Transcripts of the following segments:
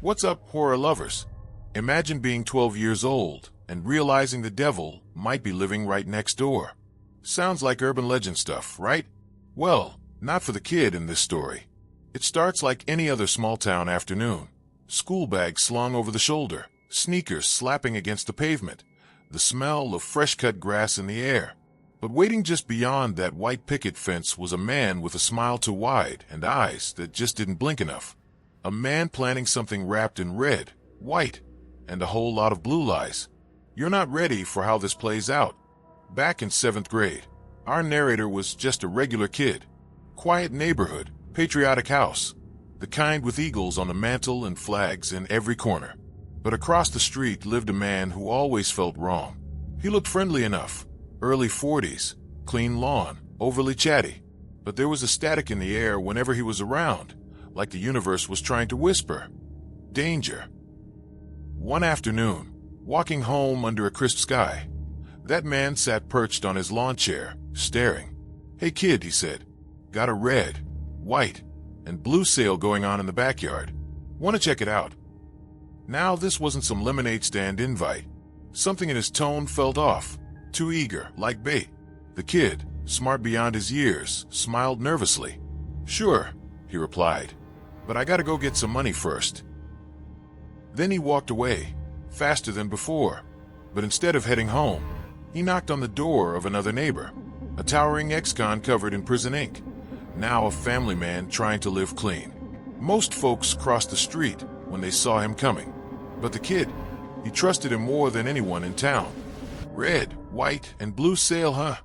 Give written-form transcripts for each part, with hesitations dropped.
What's up, horror lovers? Imagine being 12 years old and realizing the devil might be living right next door. Sounds like urban legend stuff, right? Well, not for the kid in this story. It starts like any other small-town afternoon. School bag slung over the shoulder, sneakers slapping against the pavement, the smell of fresh-cut grass in the air. But waiting just beyond that white picket fence was a man with a smile too wide and eyes that just didn't blink enough. A man planning something wrapped in red, white, and a whole lot of blue lies. You're not ready for how this plays out. Back in 7th grade, our narrator was just a regular kid. Quiet neighborhood, patriotic house, the kind with eagles on the mantle and flags in every corner. But across the street lived a man who always felt wrong. He looked friendly enough, early 40s, clean lawn, overly chatty. But there was a static in the air whenever he was around, like the universe was trying to whisper, danger. One afternoon, walking home under a crisp sky, that man sat perched on his lawn chair, staring. "Hey kid," he said, "got a red, white, and blue sale going on in the backyard. Want to check it out?" Now this wasn't some lemonade stand invite. Something in his tone felt off, too eager, like bait. The kid, smart beyond his years, smiled nervously. "Sure," he replied, "but I gotta go get some money first." Then he walked away, faster than before. But instead of heading home, he knocked on the door of another neighbor, a towering ex-con covered in prison ink, now a family man trying to live clean. Most folks crossed the street when they saw him coming. But the kid, he trusted him more than anyone in town. "Red, white, and blue sale, huh?"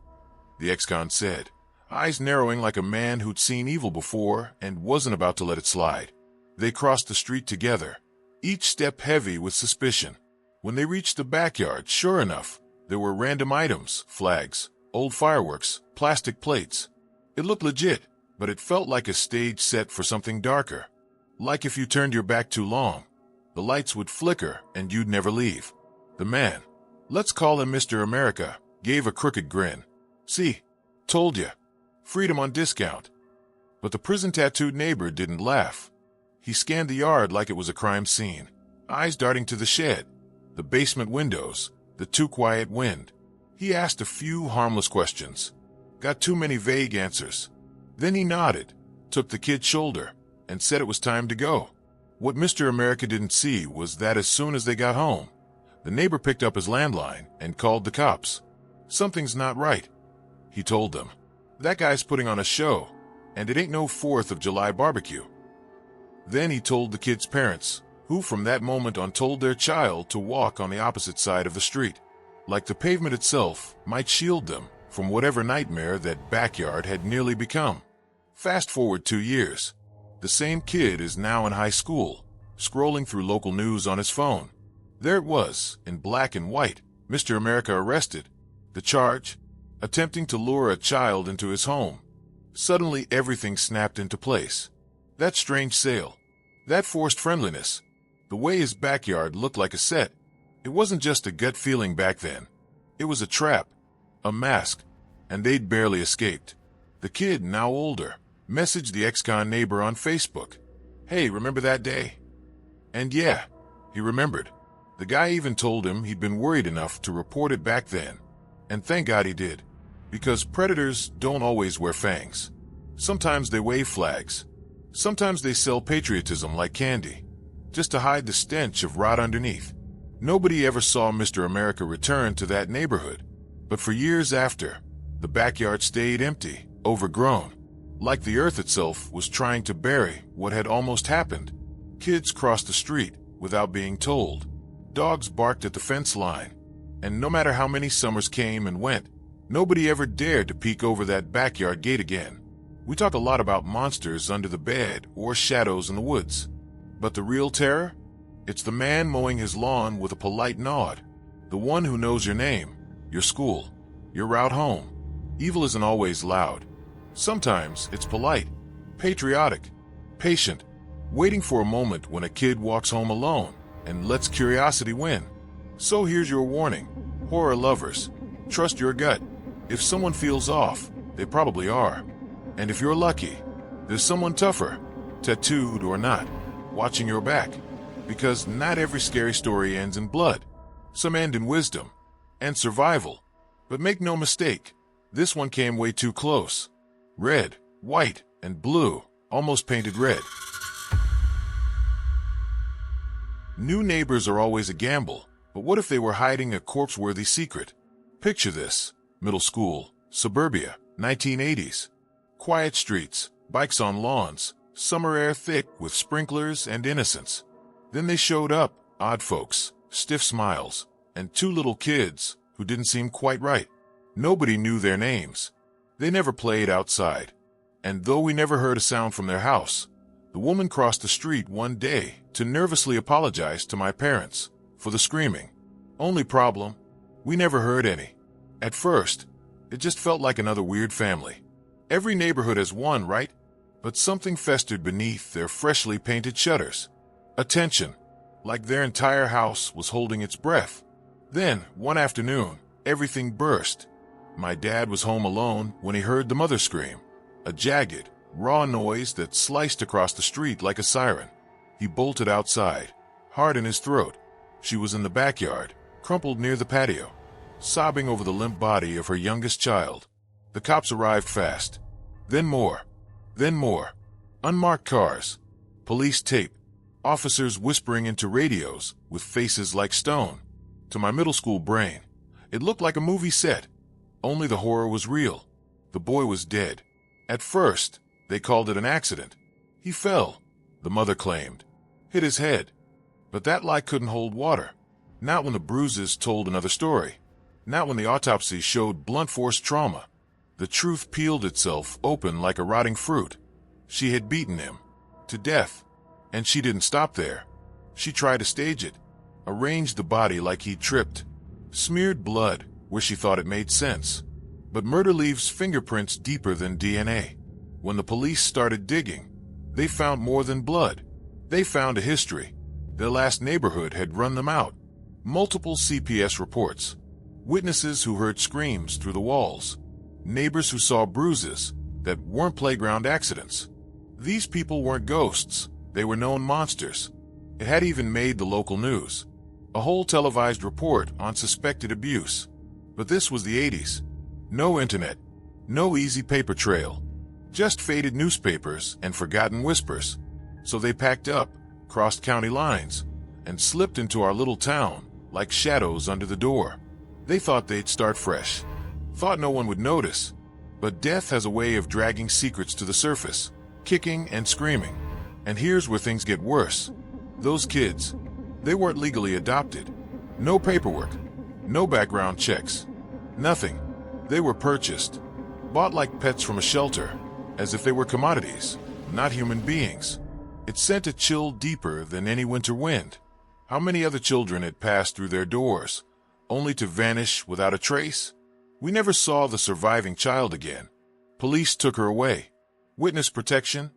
the ex-con said, eyes narrowing like a man who'd seen evil before and wasn't about to let it slide. They crossed the street together, each step heavy with suspicion. When they reached the backyard, sure enough, there were random items, flags, old fireworks, plastic plates. It looked legit, but it felt like a stage set for something darker. Like if you turned your back too long, the lights would flicker and you'd never leave. The man, let's call him Mr. America, gave a crooked grin. "See, told ya. Freedom on discount." But the prison-tattooed neighbor didn't laugh. He scanned the yard like it was a crime scene, eyes darting to the shed, the basement windows, the too quiet wind. He asked a few harmless questions. Got too many vague answers. Then he nodded, took the kid's shoulder, and said it was time to go. What Mr. America didn't see was that as soon as they got home, the neighbor picked up his landline and called the cops. "Something's not right," he told them. "That guy's putting on a show, and it ain't no 4th of July barbecue." Then he told the kid's parents, who from that moment on told their child to walk on the opposite side of the street, like the pavement itself might shield them from whatever nightmare that backyard had nearly become. Fast forward 2 years. The same kid is now in high school, scrolling through local news on his phone. There it was, in black and white, Mr. America arrested. The charge? Attempting to lure a child into his home. Suddenly everything snapped into place. That strange sale, that forced friendliness, the way his backyard looked like a set. It wasn't just a gut feeling back then. It was a trap, a mask, and they'd barely escaped. The kid, now older, messaged the ex-con neighbor on Facebook. "Hey, remember that day?" And yeah, he remembered. The guy even told him he'd been worried enough to report it back then. And thank God he did. Because predators don't always wear fangs. Sometimes they wave flags. Sometimes they sell patriotism like candy, just to hide the stench of rot underneath. Nobody ever saw Mr. America return to that neighborhood. But for years after, the backyard stayed empty, overgrown, like the earth itself was trying to bury what had almost happened. Kids crossed the street without being told. Dogs barked at the fence line. And no matter how many summers came and went, nobody ever dared to peek over that backyard gate again. We talk a lot about monsters under the bed or shadows in the woods. But the real terror? It's the man mowing his lawn with a polite nod. The one who knows your name, your school, your route home. Evil isn't always loud. Sometimes it's polite, patriotic, patient, waiting for a moment when a kid walks home alone and lets curiosity win. So here's your warning, horror lovers. Trust your gut. If someone feels off, they probably are. And if you're lucky, there's someone tougher, tattooed or not, watching your back. Because not every scary story ends in blood. Some end in wisdom and survival. But make no mistake, this one came way too close. Red, white, and blue, almost painted red. New neighbors are always a gamble, but what if they were hiding a corpse-worthy secret? Picture this: middle school, suburbia, 1980s. Quiet streets, bikes on lawns, summer air thick with sprinklers and innocence. Then they showed up, odd folks, stiff smiles, and two little kids who didn't seem quite right. Nobody knew their names. They never played outside. And though we never heard a sound from their house, the woman crossed the street one day to nervously apologize to my parents for the screaming. Only problem, we never heard any. At first, it just felt like another weird family. Every neighborhood has one, right? But something festered beneath their freshly painted shutters. A tension, like their entire house was holding its breath. Then, one afternoon, everything burst. My dad was home alone when he heard the mother scream. A jagged, raw noise that sliced across the street like a siren. He bolted outside, heart in his throat. She was in the backyard, crumpled near the patio, sobbing over the limp body of her youngest child. The cops arrived fast. Then more. Then more. Unmarked cars. Police tape. Officers whispering into radios with faces like stone. To my middle school brain, it looked like a movie set. Only the horror was real. The boy was dead. At first, they called it an accident. He fell, the mother claimed. Hit his head. But that lie couldn't hold water. Not when the bruises told another story. Not when the autopsy showed blunt force trauma. The truth peeled itself open like a rotting fruit. She had beaten him to death. And she didn't stop there. She tried to stage it, arranged the body like he'd tripped, smeared blood where she thought it made sense. But murder leaves fingerprints deeper than DNA. When the police started digging, they found more than blood. They found a history. Their last neighborhood had run them out. Multiple CPS reports. Witnesses who heard screams through the walls. Neighbors who saw bruises that weren't playground accidents. These people weren't ghosts. They were known monsters. It had even made the local news. A whole televised report on suspected abuse. But this was the 80s. No internet. No easy paper trail. Just faded newspapers and forgotten whispers. So they packed up, crossed county lines, and slipped into our little town like shadows under the door. They thought they'd start fresh. Thought no one would notice. But death has a way of dragging secrets to the surface, kicking and screaming. And here's where things get worse. Those kids, they weren't legally adopted. No paperwork, no background checks, nothing. They were purchased, bought like pets from a shelter, as if they were commodities, not human beings. It sent a chill deeper than any winter wind. How many other children had passed through their doors, only to vanish without a trace? We never saw the surviving child again. Police took her away. Witness protection,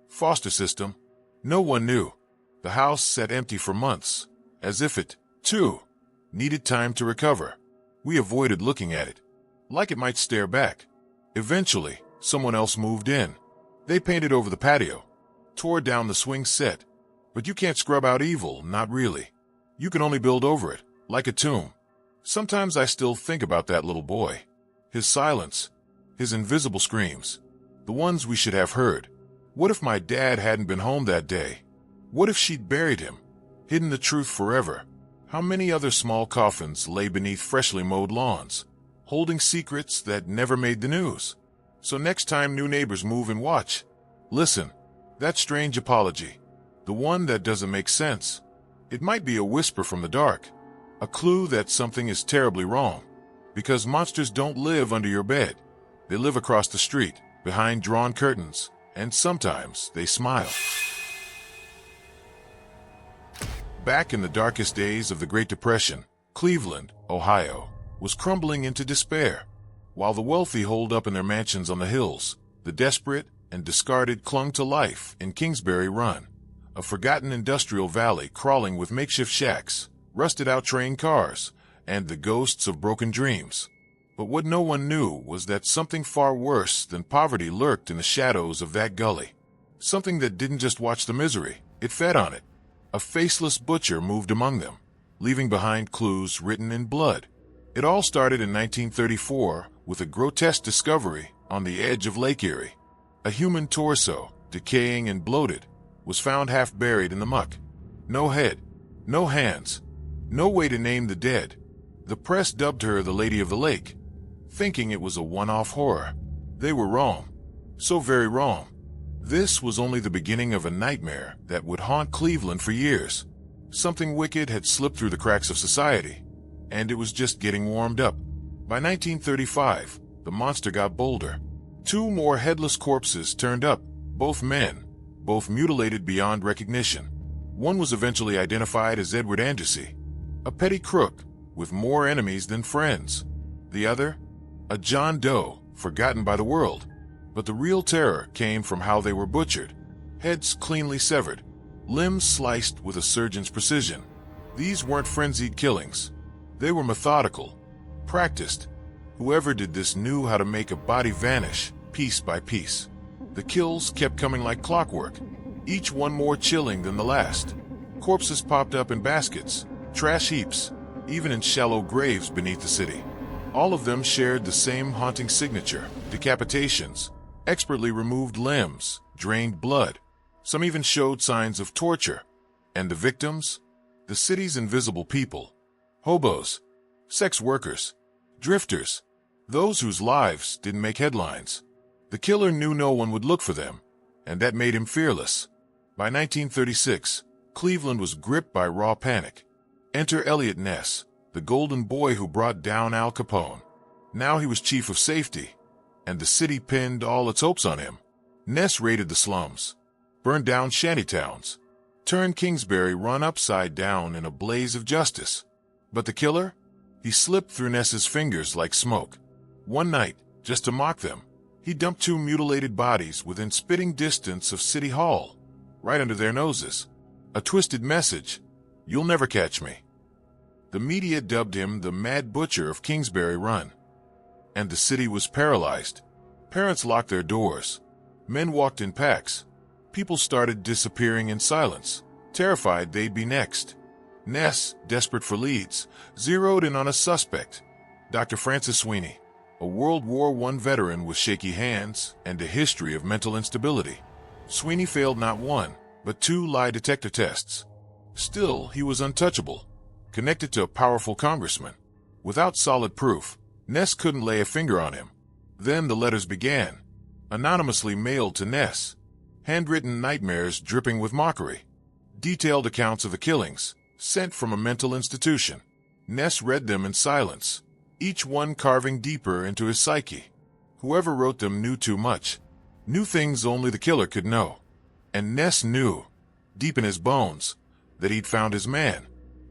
foster system, no one knew. The house sat empty for months, as if it, too, needed time to recover. We avoided looking at it, like it might stare back. Eventually, someone else moved in. They painted over the patio, tore down the swing set. But you can't scrub out evil, not really. You can only build over it, like a tomb. Sometimes I still think about that little boy. His silence, his invisible screams, the ones we should have heard. What if my dad hadn't been home that day? What if she'd buried him, hidden the truth forever? How many other small coffins lay beneath freshly mowed lawns, holding secrets that never made the news? So next time new neighbors move and watch, listen, that strange apology, the one that doesn't make sense. It might be a whisper from the dark, a clue that something is terribly wrong. Because monsters don't live under your bed. They live across the street, behind drawn curtains, and sometimes they smile. Back in the darkest days of the Great Depression, Cleveland, Ohio, was crumbling into despair. While the wealthy holed up in their mansions on the hills, the desperate and discarded clung to life in Kingsbury Run, a forgotten industrial valley crawling with makeshift shacks, rusted-out train cars, and the ghosts of broken dreams. But what no one knew was that something far worse than poverty lurked in the shadows of that gully. Something that didn't just watch the misery, it fed on it. A faceless butcher moved among them, leaving behind clues written in blood. It all started in 1934 with a grotesque discovery on the edge of Lake Erie. A human torso, decaying and bloated, was found half buried in the muck. No head, no hands, no way to name the dead. The press dubbed her the Lady of the Lake, thinking it was a one-off horror. They were wrong. So very wrong. This was only the beginning of a nightmare that would haunt Cleveland for years. Something wicked had slipped through the cracks of society, and it was just getting warmed up. By 1935, the monster got bolder. 2 more headless corpses turned up, both men, both mutilated beyond recognition. One was eventually identified as Edward Andrassy, a petty crook with more enemies than friends. The other, a John Doe, forgotten by the world. But the real terror came from how they were butchered. Heads cleanly severed, limbs sliced with a surgeon's precision. These weren't frenzied killings. They were methodical, practiced. Whoever did this knew how to make a body vanish, piece by piece. The kills kept coming like clockwork, each one more chilling than the last. Corpses popped up in baskets, trash heaps, even in shallow graves beneath the city. All of them shared the same haunting signature: decapitations, expertly removed limbs, drained blood. Some even showed signs of torture. And the victims? The city's invisible people. Hobos, sex workers, drifters, those whose lives didn't make headlines. The killer knew no one would look for them, and that made him fearless. By 1936, Cleveland was gripped by raw panic. Enter Elliot Ness, the golden boy who brought down Al Capone. Now he was chief of safety, and the city pinned all its hopes on him. Ness raided the slums, burned down shantytowns, turned Kingsbury Run upside down in a blaze of justice. But the killer? He slipped through Ness's fingers like smoke. One night, just to mock them, he dumped 2 mutilated bodies within spitting distance of City Hall, right under their noses. A twisted message: "You'll never catch me." The media dubbed him the Mad Butcher of Kingsbury Run. And the city was paralyzed. Parents locked their doors. Men walked in packs. People started disappearing in silence, terrified they'd be next. Ness, desperate for leads, zeroed in on a suspect, Dr. Francis Sweeney, a World War I veteran with shaky hands and a history of mental instability. Sweeney failed not 1, but 2 lie detector tests. Still, he was untouchable, connected to a powerful congressman. Without solid proof, Ness couldn't lay a finger on him. Then the letters began, anonymously mailed to Ness. Handwritten nightmares dripping with mockery. Detailed accounts of the killings, sent from a mental institution. Ness read them in silence, each one carving deeper into his psyche. Whoever wrote them knew too much, knew things only the killer could know. And Ness knew, deep in his bones, that he'd found his man.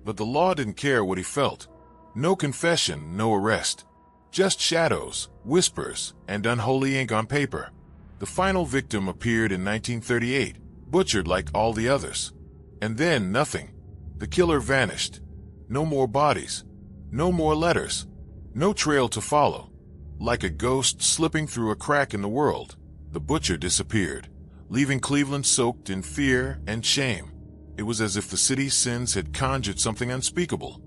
But the law didn't care what he felt. No confession, no arrest. Just shadows, whispers, and unholy ink on paper. The final victim appeared in 1938, butchered like all the others. And then nothing. The killer vanished. No more bodies. No more letters. No trail to follow. Like a ghost slipping through a crack in the world, the butcher disappeared, leaving Cleveland soaked in fear and shame. It was as if the city's sins had conjured something unspeakable.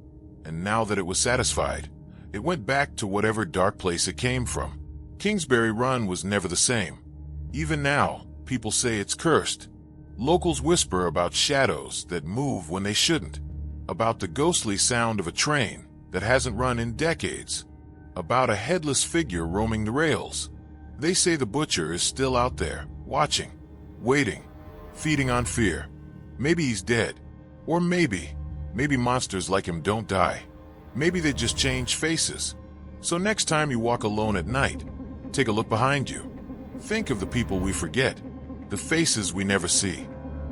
And now that it was satisfied, it went back to whatever dark place it came from. Kingsbury Run was never the same. Even now, people say it's cursed. Locals whisper about shadows that move when they shouldn't, about the ghostly sound of a train that hasn't run in decades, about a headless figure roaming the rails. They say the butcher is still out there, watching, waiting, feeding on fear. Maybe he's dead. Or maybe monsters like him don't die. Maybe they just change faces. So next time you walk alone at night, take a look behind you. Think of the people we forget, the faces we never see,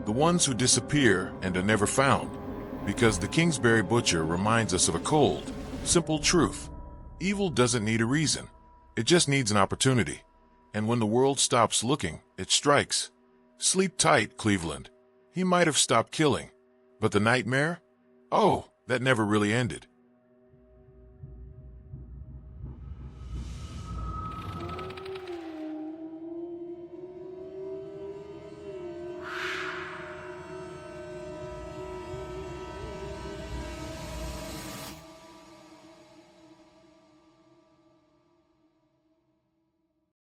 the ones who disappear and are never found. Because the Kingsbury Butcher reminds us of a cold, simple truth. Evil doesn't need a reason. It just needs an opportunity. And when the world stops looking, it strikes. Sleep tight, Cleveland. He might have stopped killing. But the nightmare? Oh, that never really ended.